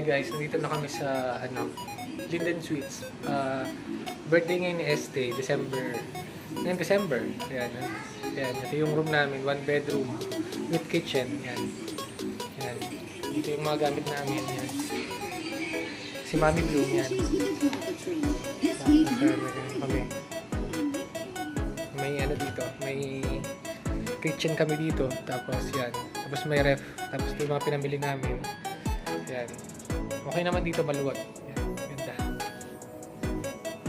Hi guys, nandito na kami sa Linden Suites. Birthday ngayon ni Este, December. Ngayon December. Ayan. Ayan. Ito yung room namin, 1 bedroom with kitchen. Ayan. Ayan. Dito yung mga gamit namin. Ayan. Si Mami Bloom yan. Kami. May dito, may kitchen kami dito. Tapos yan. Tapos may ref. Tapos ito yung mga pinamili namin. Yan. Okay naman dito, maluwag. Yan. Ganda.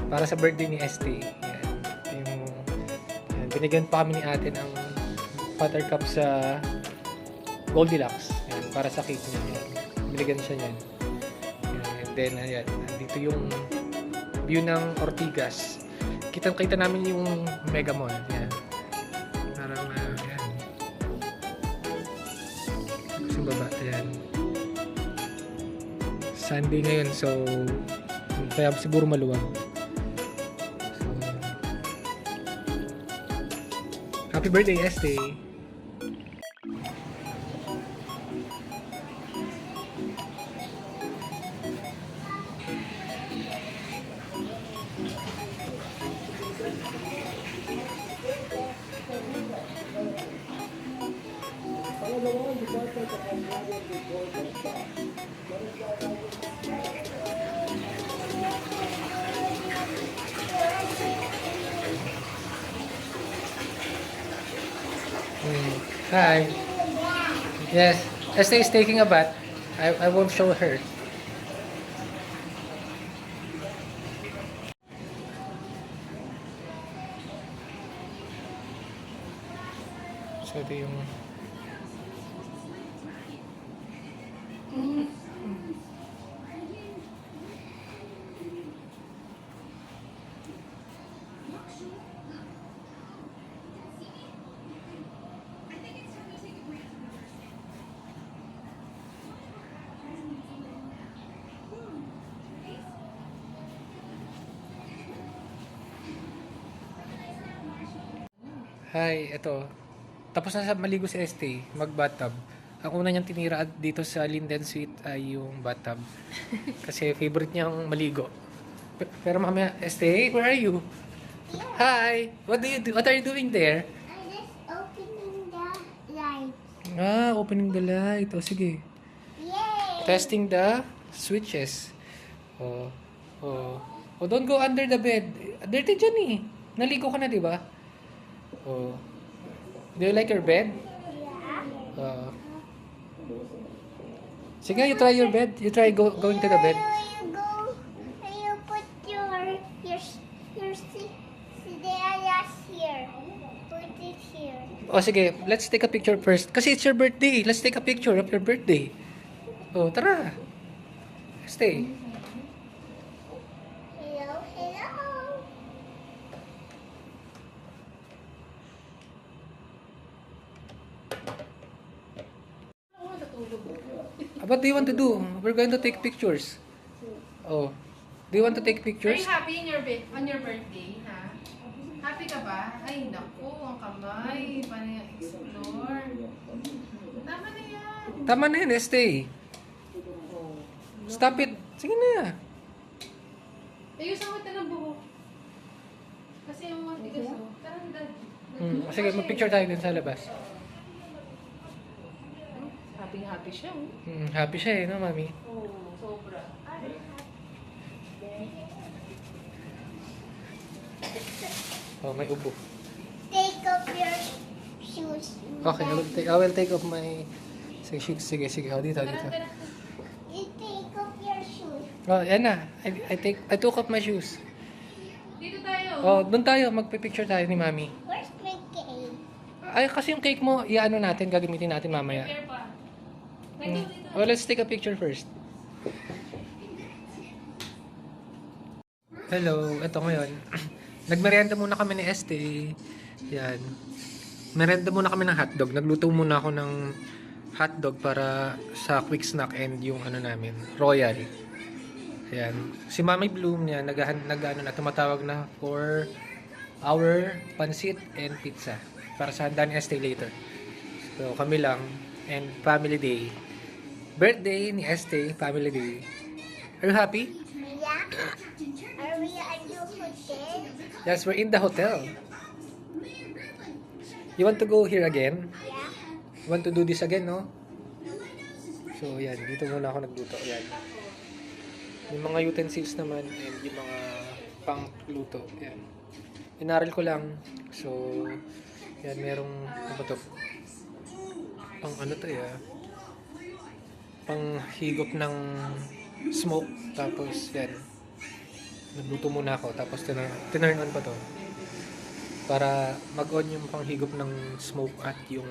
Para sa birthday ni ST. Yan. Yan. Binigyan pa kami ni ate ng buttercup sa Goldilocks. Yan. Para sa cake niya. Yan. Binigyan siya niyan. Yan. And then, ayan. Dito yung view ng Ortigas. Kitang-kita namin yung Mega Mall. Yan. Parang, yan. Sa baba. Ayan. Sunday ngayon, so kaya siguro maluwag. So, happy birthday, Este! Hi. Yes, Esther is taking a bath. I won't show her. So ito yung Hi, ito. Tapos na sa maligo si ST, mag-bathtub. Ang una niyang tinira dito sa Linden Suite ay yung bathtub. Kasi favorite niyang maligo. Pero mamaya, ST, where are you? Hi! What are you doing there? I'm just opening the light. Opening the light. O, sige. Yay! Testing the switches. Oh. Don't go under the bed. Dirty dyan eh. Naligo ka na, di ba? Oh. Do you like your bed? Yeah. Sige, you try your bed. You try going to the bed. You put your sidayas here. Put it here. O sige, let's take a picture first. Kasi it's your birthday. Let's take a picture of your birthday. Oh, tara. Stay. Hello. What do you want to do? We're going to take pictures. Oh. Do you want to take Are pictures? you happy on your birthday, ha? Happy ka ba? Ay, naku, ang kamay. Paano yung explore? Tama na yan. Tama na yun, stay. Stop it. Sige na. Ayusin mo ito ng buhok. Kasi yung mga tigas, oh. Tarang dad. Sige, mag-picture tayo din sa labas. Happy siya, oh. Happy siya eh, no, mami? Oh, sobra. Oh, may ubo. Take off your shoes. Okay, I will take off my... Sige. Oh, dito. You take off your shoes. Oh, yan na. I took off my shoes. Dito tayo. Oh, doon tayo. Magpipicture tayo ni mami. Where's my cake? Ay, kasi yung cake mo, iano natin, gagamitin natin mamaya. Prepare pa. Dito. Oh, let's take a picture first. Hello, ito ngayon. Nagmerienda muna kami ni Este. Yan. Merienda muna kami ng hotdog. Nagluto muna ako ng hotdog para sa quick snack and yung namin, Royal. Yan. Si Mami Bloom niya, tumatawag na for our pansit and pizza. Para sa handa ni Este later. So, kami lang and family day. birthday ni Este, family day. Are you happy? Yeah. Are we at the hotel? Yes, we're in the hotel. You want to go here again? Yeah. You want to do this again, no? So, yan. Dito muna ako nagluto. Yan. Yung mga utensils naman and yung mga pangluto. Yan. Inaral ko lang. So, yan. Merong, ano ba to? Pang ano to, pang higop ng smoke. Tapos, yan. Nagluto muna ako. Tapos, tinurn on pa to. Para mag-on yung panghigop ng smoke at yung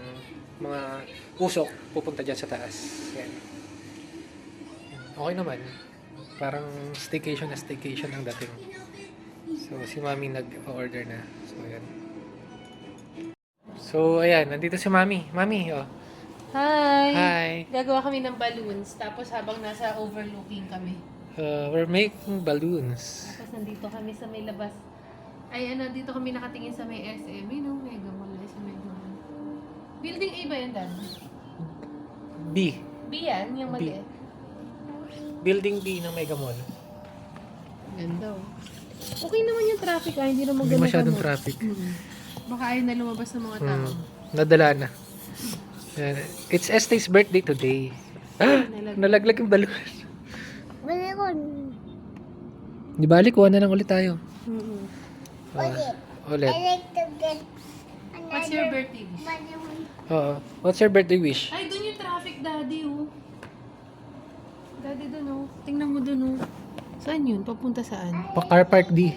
mga usok pupunta dyan sa taas. Yan. Okay naman. Parang staycation na staycation ang dating. So, si Mami nag-order na. So, yan. So, ayan. Nandito si Mami. Mami, oh. Hi! Hi. Gagawa kami ng balloons. Tapos habang nasa overlooking kami. We're making balloons. Tapos nandito kami sa may labas. Ay, dito kami nakatingin sa may SM. Mega Mall. Sa Mega Mall. Building A ba yan, Dan? B. B yan, yung maliit. Building B ng Mega Mall. Ganda, oh. Okay naman yung traffic, hindi naman Hindi masyadong traffic. Baka ayaw na lumabas ng mga tao. Nadala na. Yan. It's Este's birthday today. Nalaglag yung balloon. Balloon. Di bali, kuha na lang ulit tayo. Ulit. Ulit. I like to get What's your birthday? balloon. Oo. What's your birthday wish? Ay, doon yung traffic, Daddy, oh. Daddy, doon, oh. Tingnan mo doon, oh. Saan yun? Papunta saan? Pa Car Park D.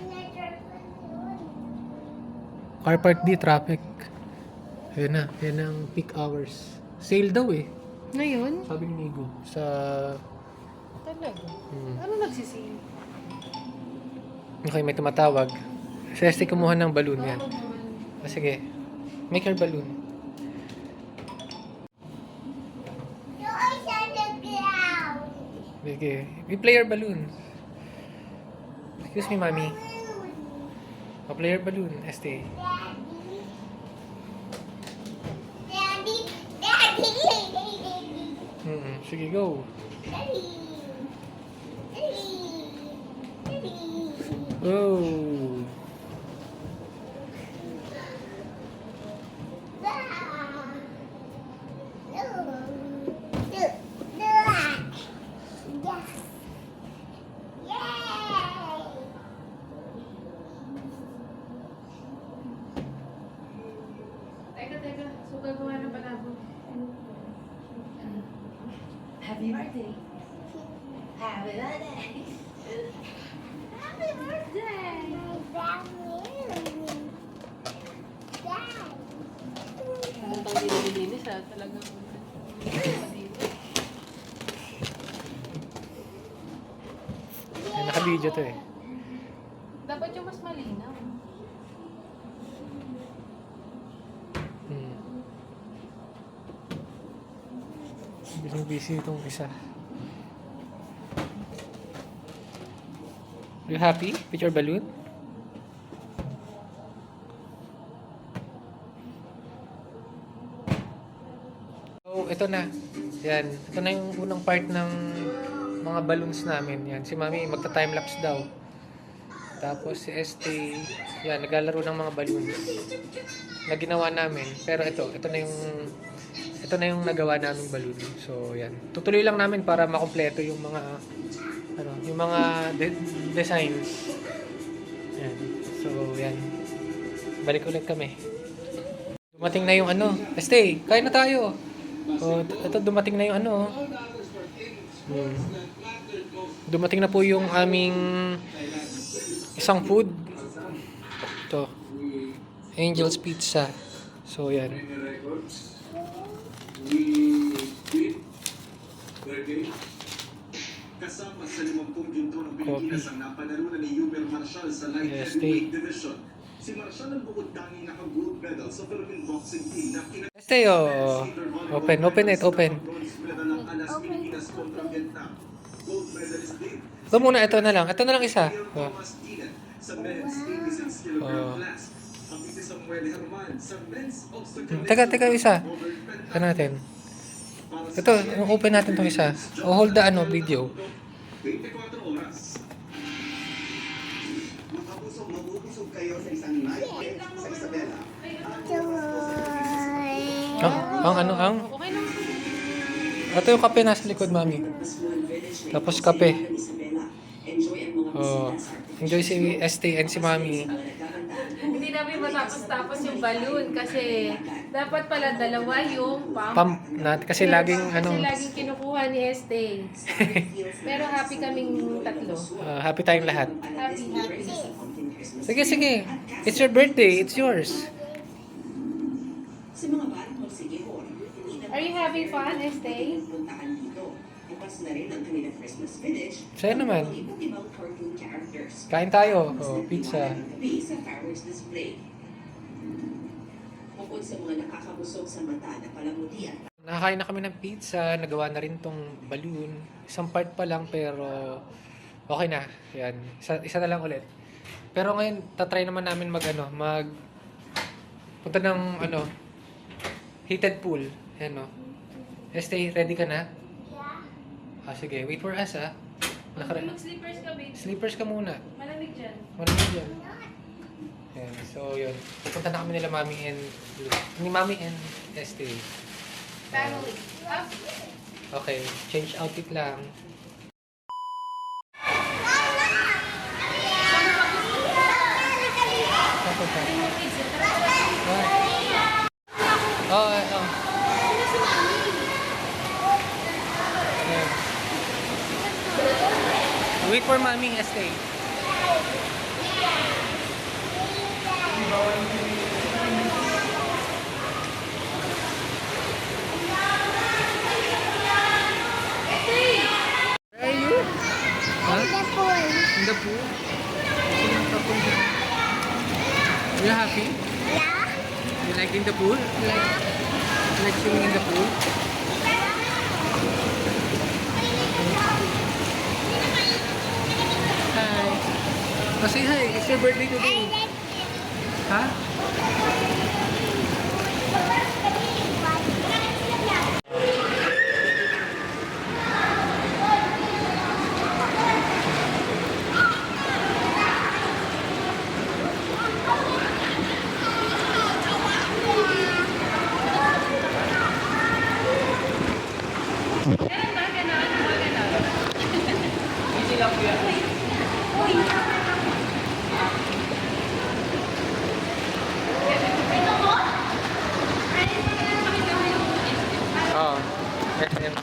Car Park D, traffic. Yan na. Yan ang peak hours. Sale daw eh. Ngayon? Sabi ni Nigo. Sa... Talaga? Hmm. Ano nagsisale? Okay, may tumatawag. Si Este kumuha ng balloon yan. Sige. Make your balloon. You are on the ground. Sige. We play your balloon. Excuse me, Mami. O play your balloon, Este. Daddy. Daddy. Sige, go. Daddy. Daddy. Daddy. Oh. Teka. So, gagawa ng palabo. Happy birthday. Happy birthday. Happy birthday. Muntang dinilinis, talagang Naka-video to eh. dapat yung mas malinaw. Busy itong isa. Are you happy with your balloon? So, ito na. Yan. Ito na yung unang part ng mga balloons namin. Yan. Si Mami magta-timelapse daw. Tapos si ST, yan, naglalaro ng mga balloons na ginawa namin. Pero ito na yung nagawa naming balloon. So, yan. Tutuloy lang namin para makumpleto yung mga designs. Yan. So, yan. Balik ulit kami. Dumating na yung ST, kain na tayo. Oh, ito dumating na yung Dumating na po yung aming isang food. Ito. Angel's Pizza. So, yan. Kasama sa 50 ginto ng Pilipinas ang napanalunan ni Yumer Marshall sa light Yes, heavyweight division. Si Marshall ang bukod tanging naka-gold medal sa Philippine boxing team na Stay, oh. Open it. bronze medal ng Alas Pilipinas kontra Vietnam. Gold medalist din Ito muna, ito na lang isa. Oh. Thomas Eden sa men's 86 kg class. Ang si Samuel Herman sa men's obstacle Teka, isa. Ito natin. Ito, open natin itong isa. O hold the video. 24 oras. Mabubusog kayo sa isang night sa Isabela. Ang? Okay lang. Ito yung kape nasa likod, mami. Tapos kape. Oh, enjoy si ST and si mami. Hindi namin matapos-tapos yung balloon kasi dapat pala dalawa yung pump. Kasi laging Kasi laging kinukuha ni Estee. Pero happy kaming tatlo. happy tayong lahat. Happy. Sige. It's your birthday. It's yours. Are you having fun, Estee? Sa'yo naman. Kain tayo. Oh, pizza. Bukod sa mga nakakabusog sa mata na palamutian. Nakakain na kami ng pizza. Nagawa na rin tong balloon. Isang part pa lang pero okay na. Yan. Isa na lang ulit. Pero ngayon, tatry naman namin punta ng heated pool. Yan o. Stay, ready ka na? Yeah. Sige, wait for us Mag-slippers ka, babe. Sleepers ka muna. Malamig dyan. Maraming dyan. Yan, so yun. Pupunta na kami nila Mami and Stay. Family. Up. Okay, change outfit lang. Tapos na. Oh, oh. Ayan. Wait for mommy, stay. Where are you? Huh? The pool. In the pool? Are you happy? Yeah. You like in the pool? You like swimming in the pool? Hi. Oh, say hi. It's your birthday I today. like it. Huh? Oh. SM.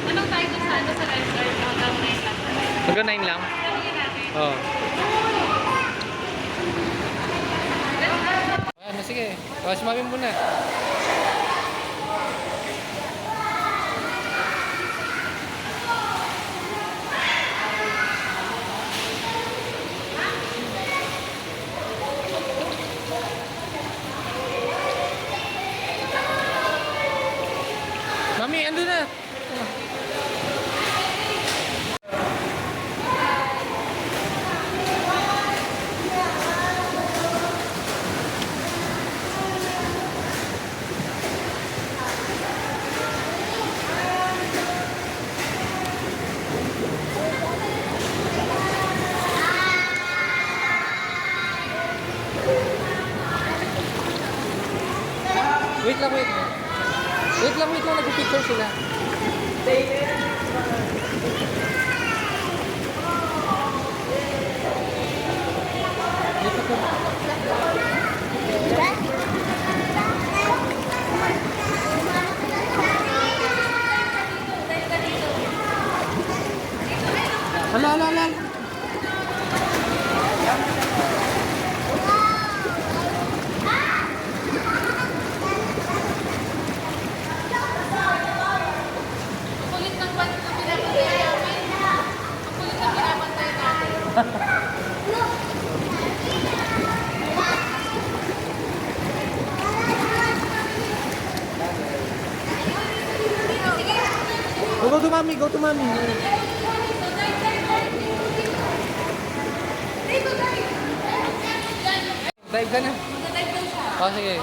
Anong tayo sa lifeguard? Hanggang 9 lang. Hanggang 9 lang? Sabihin natin. Oh. Ano, sige. Si mami muna. Mami, ando na. Wait lang. Wait lang. Nag-picture sila. Ala. Kulit ng pinapagay namin. to mommy, go to mommy. Dive ka na. Oh, sige.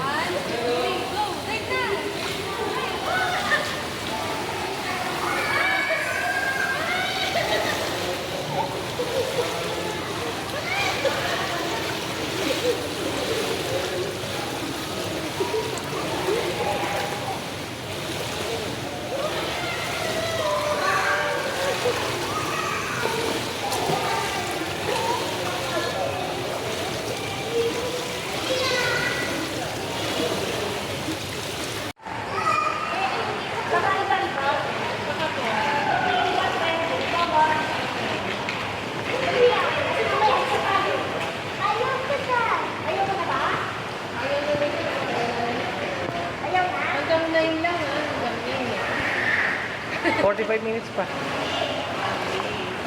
Hanggang 9 lang ah. Hanggang 9 eh. 45 minutes pa.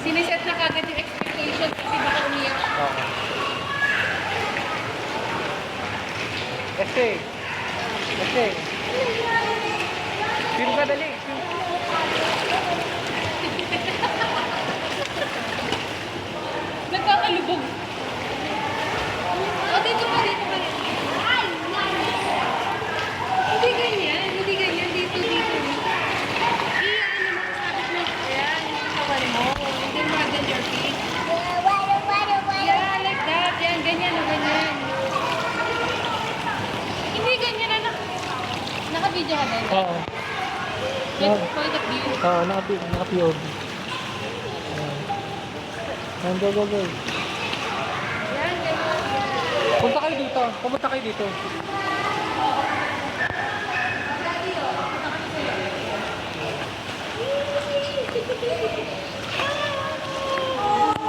Siniset na kagad yung expectation kasi baka umiyak. Oo. Este. Este. Swim ka dali. Swim. Nagkakalubog. O, dito pa, dito pa. Hindi ganyan, hindi ganyan. Dito, dito. Ano mo, sabit mo. Ayan, yung katawan mo. And then, waggle your feet. Yeah, like that. Yan, ganyan o ganyan. Hindi ganyan na naka-video ka din. Oo. With point of view. Oo, naka-POV. Ayan, go, go, go. Yan, ganyan. Punta kayo dito. Pumunta kayo dito.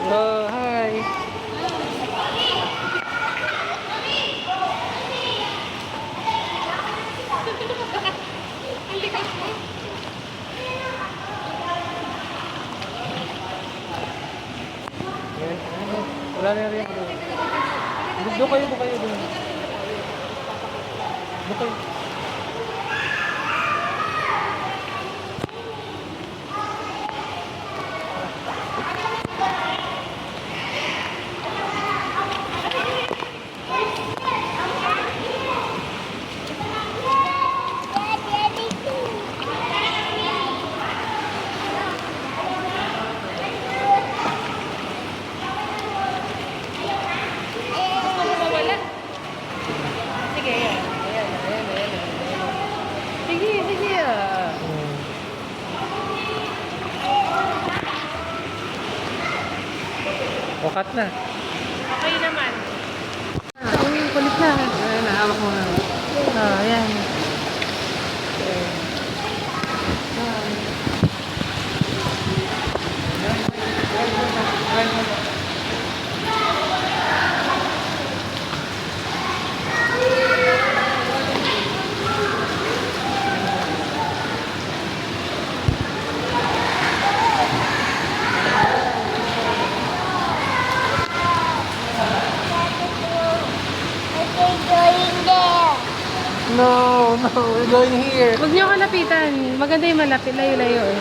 Oh, hi. Ang likas mo. Ayan. Wala na rin. Doon kayo, doon kayo. Doon kayo. Gusto mo mawala? Sige, ayan. Ayan, ayan, ayan, ayan. Sige, sige ah. O, cut na. Okay naman. Uy, kulit na. Ayan, nahawak mo na. Ayan. No, no, we're going here. Huwag niyo kalapitan. Maganda yung malapit. Layo-layo eh.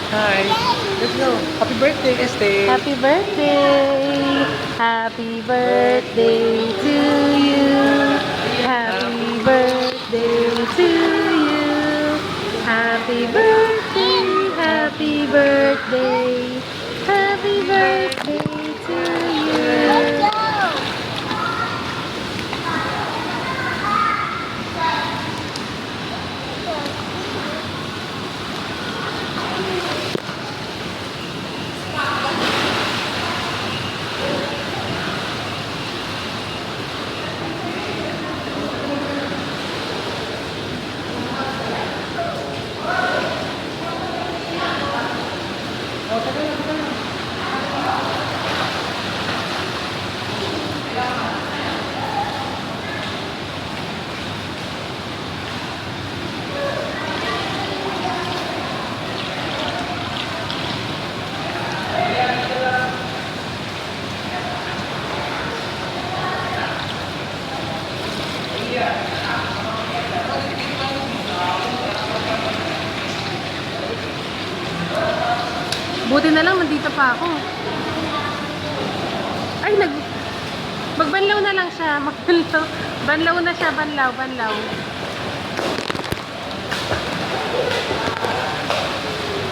Hi. Let's go. Happy birthday, Estee. Happy birthday! Happy birthday to you! Happy birthday to you! Happy birthday! Happy birthday! Happy birthday to you! Buti na lang, nandito pa ako. Ay, magbanlaw na lang siya. Magbanlaw. Banlaw na siya, banlaw.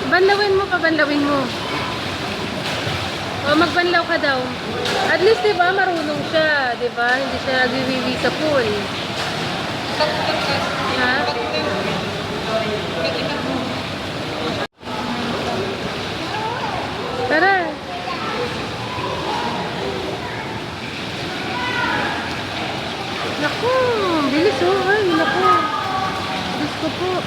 Banlawin mo pa, banlawin mo. O, magbanlaw ka daw. At least, di ba, marunong siya. Di ba? Hindi siya nagwiwiwi sa pool. Ha? Tara. Naku, bilis oh. Ay, naku. Bilis ko po.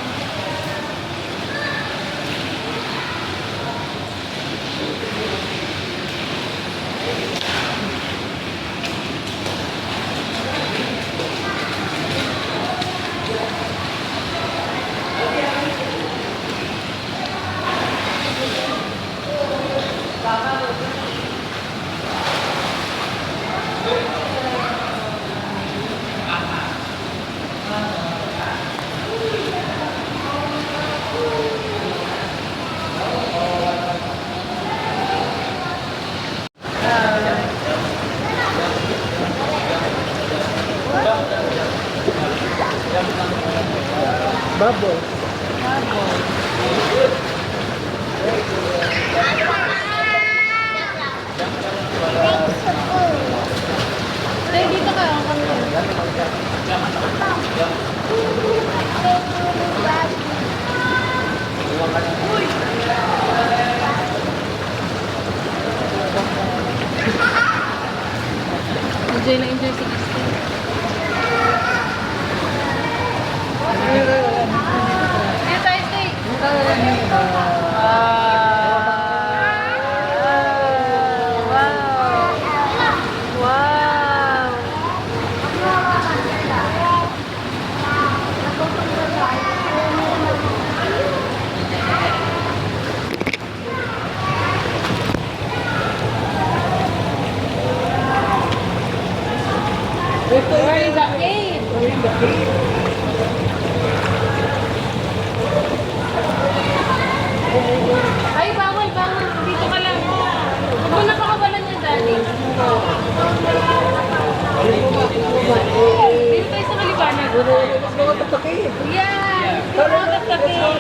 Bubble. Tay, dito ka. Ang kami. Enjoy na enjoy si Christine. Dito tayo, stay. Wow. Wow. Where is the cave? Ay, bawal. Dito ka lang. Huwag mo napakawalan niya, Daddy. Dito tayo sa kaliwanag. Yan! Go out of the cave. Go!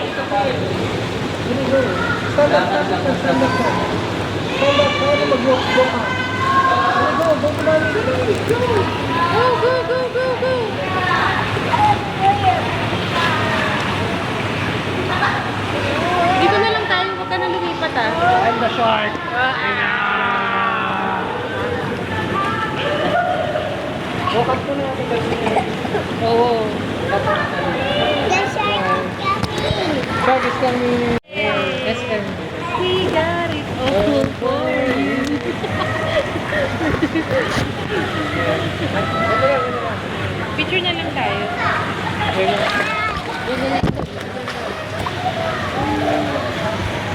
Dito na lang tayo. Huwag ka na lumipat, ah. I'm the shark. Walk po natin kasi. Oo. The shark is coming. Shark is coming. SM. We got it all for you. Picture na lang tayo.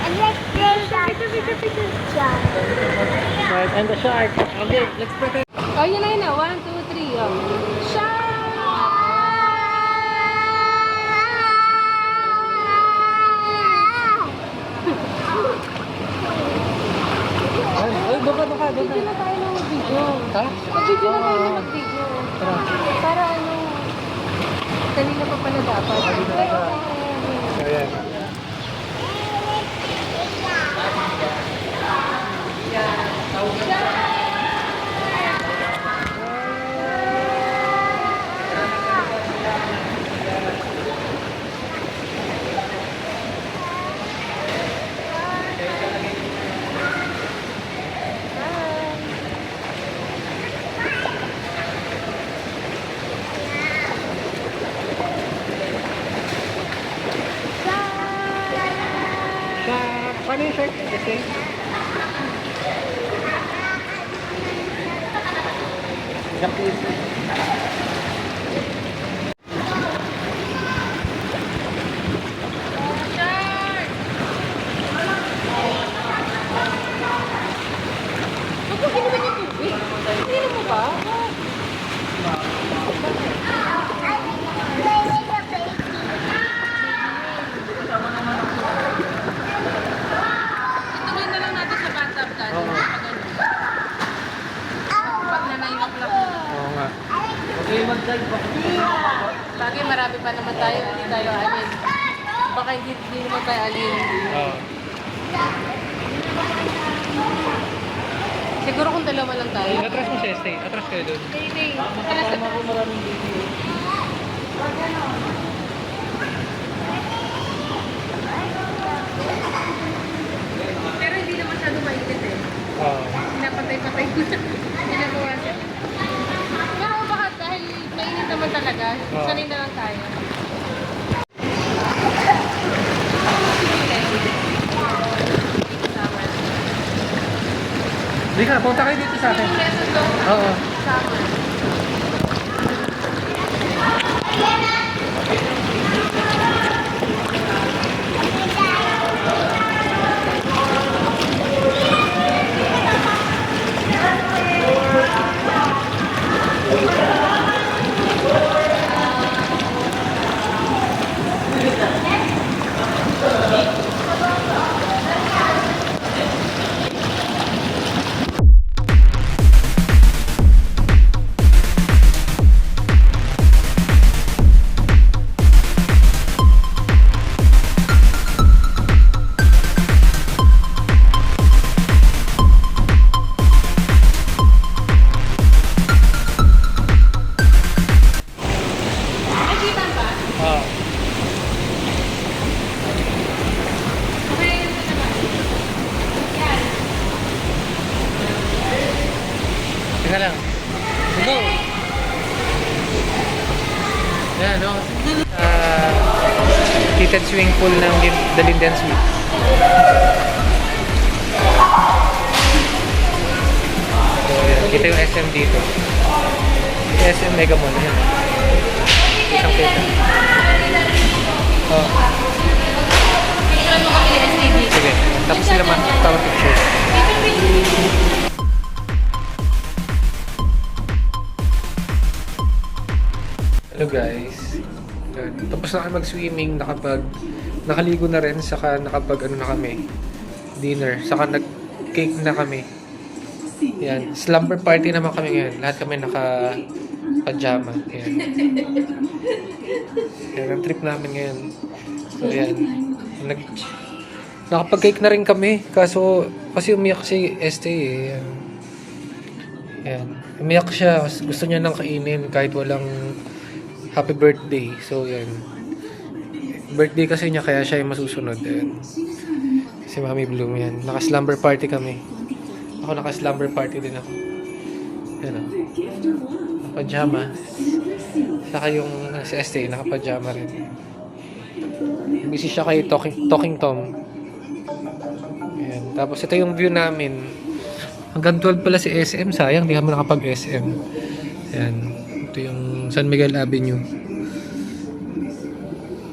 And let's play the shark. Right, and the shark. Okay, let's pretend. Oh, yun na. 1, 2, 3. Oh. Shark! Mag-video na tayo ng mag-video. Ha? Mag-video na tayo ng mag-video. Tara. Para ano, kanina pa pala dapat. So, yan. Paano yung shirt? Kasi? Huwag mo ginawa niya tubig. Hindi mo ba? Ituloy na lang natin sa bathtub dati. Oo. Pag nanay-lock lang. Oo nga. Bagay, marami pa naman tayo. Hindi tayo alin. Baka hindi naman tayo alin. Oo. Siguro kung dalawa lang tayo. Atras mo siya, stay. Atras kayo doon. Hindi. Pero hindi na masyado mainit eh. Oo. Pinapatay-patay ko na. Pinabawasan. Pero baka dahil mainit naman talaga, Oo. sanay na lang tayo. Hindi ka, punta kayo dito sa akin. Yung lesson daw, Oo. summer. Nakita ba? Oo. Okay, yun na naman. Yan. Teka lang. Go! Yan, no? Heated swimming pool ng Dalindan Suite. So, yan. Kita yung SM dito. SM Mega Mall. Yan. Isang kita. Oh, Picture mo kami ni STD. sige. Tapos sila magtawa picture. Hello guys. Yan. Tapos na kami mag-swimming, nakaligo na rin, saka nakapag ano na kami, dinner, saka nag-cake na kami. Yan, slumber party naman kami ngayon. Lahat kami naka-pajama. Yan. Yan ang trip namin ngayon. So yan. Nakapag-cake na rin kami. Kasi umiyak si ST eh. Yan. Umiyak siya. Gusto niya nang kainin kahit walang happy birthday. So yan. Birthday kasi niya kaya siya yung masusunod. Yan. Si Mami Bloom yan. Naka-slumber party kami. Ako naka-slumber party din ako. Yan o. Pajama. Saka yung si ST, naka-pajama rin. Busy siya kay Talking Tom. Ayan. Tapos ito yung view namin. Hanggang 12 pala si SM. Sayang, di kami nakapag-SM. Ayan. Ito yung San Miguel Avenue.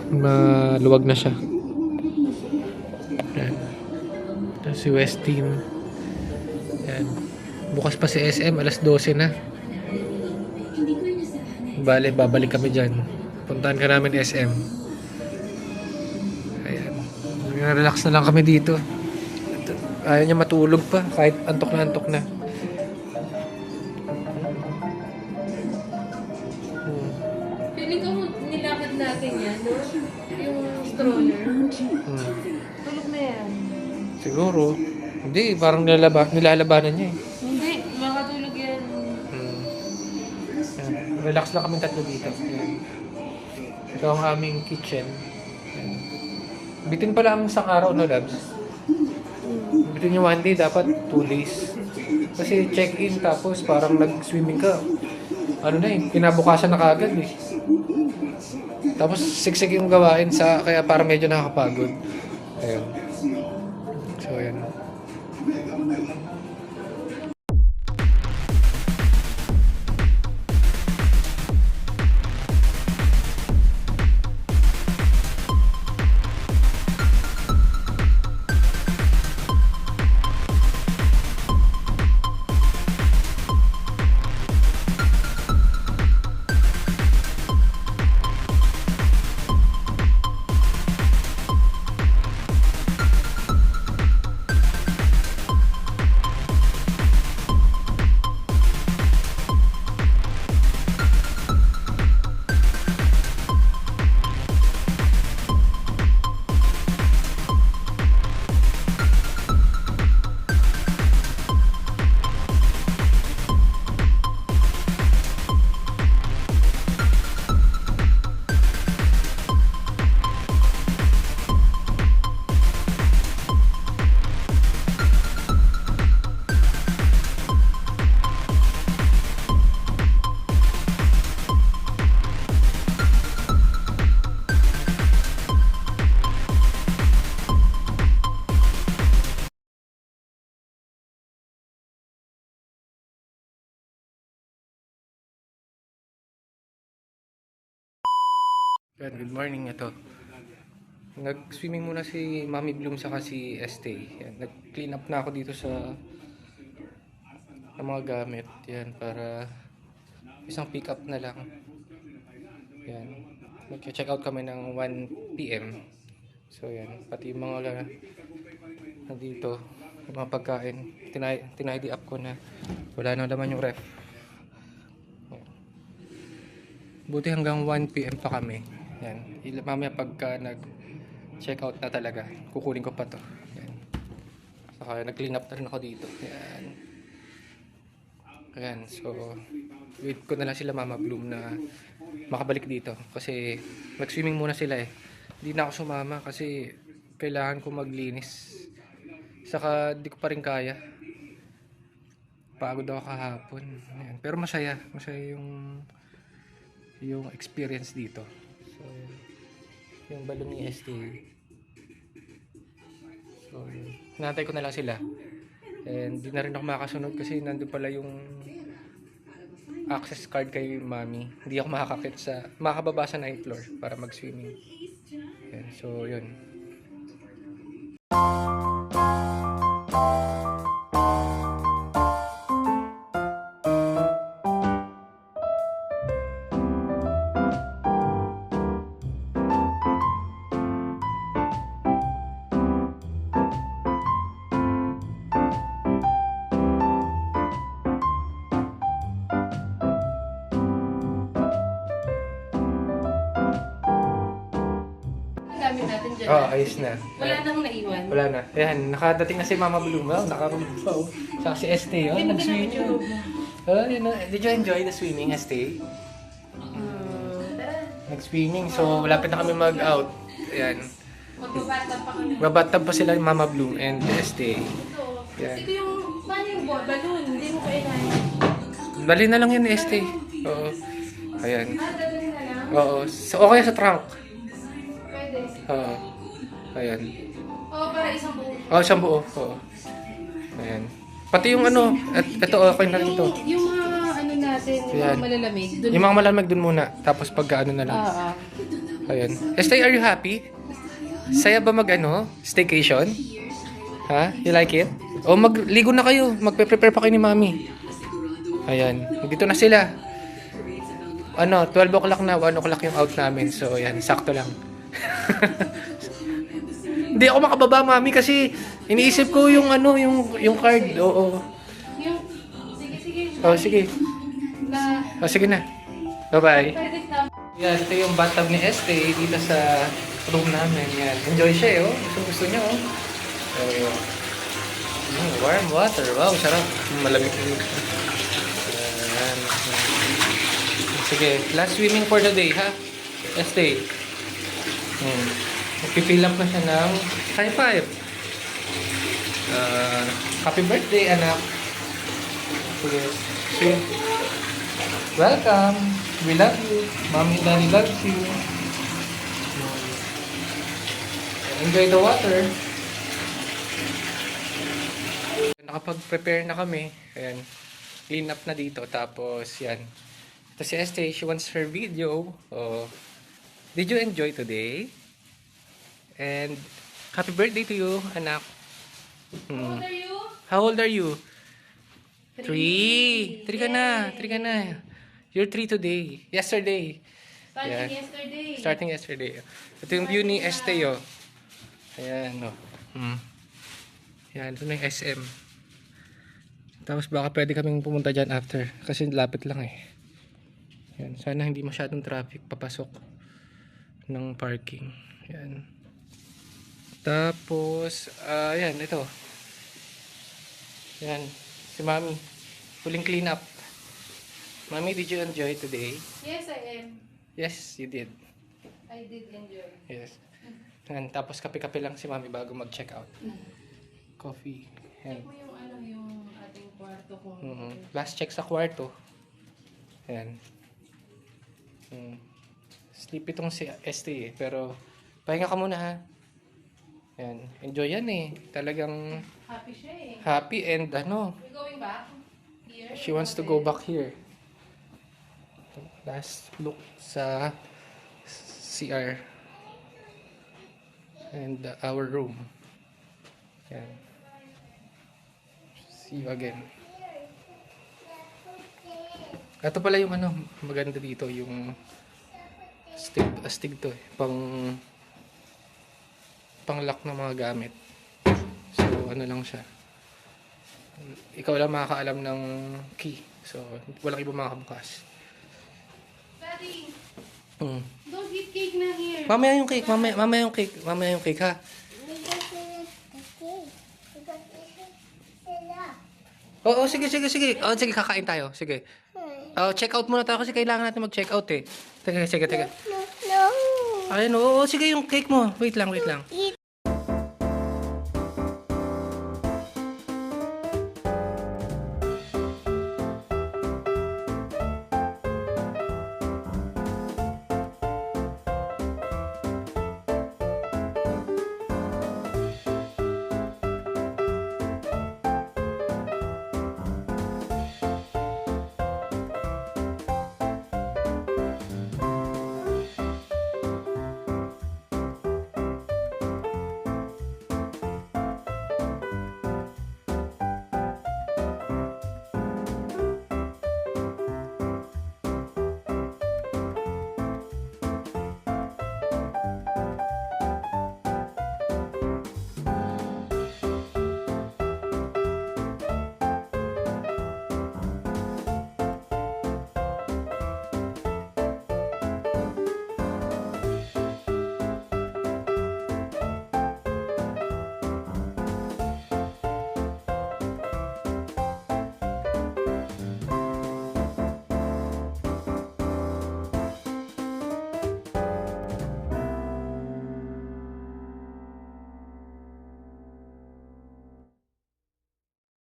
Maluwag na siya. Ayan. Ito si West Team. Ayan. Bukas pa si SM, alas 12 na. Bale, babalik kami dyan. Puntahan ka namin SM. Ayan. Relax na lang kami dito. Ayaw niya matulog pa, kahit antok na antok na. Siguro. Hindi, parang nilalabanan niya eh. Hindi, makatulog yan. Hmm. Yan. Relax lang kami tatlo dito. Yan. Ito ang aming kitchen. Yan. Bitin pala ang isang araw, no, Labs? Bitin yung 1 day, dapat 2 days. Kasi check-in, tapos parang nag-swimming ka. Ano na eh, kinabukasan na kagad eh. Tapos siksik yung gawain kaya parang medyo nakakapagod. Ayun. So, ayan. Yan, good morning ito. Nag-swimming muna si Mami Bloom saka si Estee. Yan, nag-clean up na ako dito sa mga gamit. Yan, para isang pick up na lang. Yan. Mag-check out kami ng 1 PM. So yan, pati yung mga nandito, yung mga pagkain, tinidy up ko na. Wala na naman yung ref. Yan. Buti hanggang 1 PM pa kami. Yan. Mamaya pagka nag-check out na talaga, kukunin ko pa to. Yan. Saka nag-clean up na rin ako dito. Yan. Ayan. So, wait ko na lang sila Mama Bloom na makabalik dito. Kasi nag-swimming muna sila eh. Hindi na ako sumama kasi kailangan ko maglinis. Saka di ko pa rin kaya. Pagod ako kahapon. Ayan. Pero masaya. Masaya yung experience dito. So, yung balon ni ST. So, hinantay ko na lang sila. And di na rin ako makasunod kasi nandun pala yung access card kay Mami. Hindi ako makakababa sa 9th floor para mag-swimming. Yan, so, yun. Gamit natin dyan. Ayos na. Wala nang naiwan. Wala na. Ayan, nakadating na si Mama Bloom. Oh, nakaroon pa. Oh. Saka si ST. Oh, Hindi mo nag-swimming. ginamit yung robe mo. Oh, yun, did you enjoy the swimming, ST? Nag-swimming. So, malapit na kami mag-out. Ayan. Magbabatang pa kami. Babatag pa sila ni Mama Bloom and ST. Ito. Yan. Ito yung, paano yung balloon? Hindi mo kailangan. Dali na lang yan, ST. Oo. Ayan. Dalhin na lang. Oo. So, okay sa trunk. Pwede. Oo. Ayan. Oo, para isang buo. Oh, isang buo. Oo. Ayan. Pati yung ano, ito okay na rin to. Yung mga ano natin, yung Yan. mga malalamig. Dun. Yung mga malamig dun muna. Tapos pagka ano na lang. Ayan. ST, are you happy? Saya ba staycation? Ha? You like it? O magligo na kayo. Magpe-prepare pa kayo ni Mami. Ayan. Dito na sila. 12 o'clock na, 1 o'clock yung out namin. So, ayan. Sakto lang. Hindi ako makababa, Mami, kasi iniisip ko yung yung card. Oo. Yung, sige. Oh, sige. Na, Oh, sige na. Bye-bye. pwede na. Yan, ito yung bathtub ni Estee dito sa room namin. Yan. Enjoy siya eh, oh. Gusto niya, oh. So, yun. Warm water. Wow, sarap. Malamig yun. Ayan. Sige, last swimming for the day, ha? Last day. Pipill up na siya ng high five. Happy birthday, anak. Sige, swim. Welcome. We love you. Mommy and Daddy loves you. Enjoy the water. Nakapag-prepare na kami. Ayan. Clean up na dito. Tapos, yan. Ito si Estee. She wants her video. Oh. Did you enjoy today? And, happy birthday to you, anak. How old are you? How old are you? 3. 3 ka na. 3 ka na. You're 3 today. Yesterday. Starting Yan. yesterday. Starting yesterday. Ito yung view ni Estee, oh. Ayan, oh. Yan, ito na yung SM. Tapos baka pwede kaming pumunta dyan after. Kasi lapit lang eh. Yan, sana hindi masyadong traffic papasok ng parking. Yan. Tapos, yan, ito. Yan, si Mami. Huling clean up. Mami, did you enjoy today? Yes, I am. Yes, you did. I did enjoy. Yes. Yan, tapos kape-kape lang si Mami bago mag-check out. Coffee. Yan. Check mo yung ano, yung ating kwarto ko. Last check sa kwarto. Yan. Sleep itong si ST eh. Pero, pahinga ka muna ha. Yan. Enjoy yan eh. Talagang Happy siya eh. happy and ano. We're going back here. She wants to go back here. Last look sa CR. And our room. Yan. See you again. Ito pala yung ano, maganda dito, yung astig to eh, pang lock ng mga gamit. So ano lang siya. Ikaw lang makakaalam ng key. So walang iba makabukas. Daddy, Mm. don't eat cake na here. Mamaya yung cake, mamaya yung cake ha. Oo, sige. Oh, sige, kakain tayo. Sige. Oh, check out muna tayo kasi kailangan natin mag-check out eh. Sige. No. Ayun, oo, sige yung cake mo. Wait lang. Eat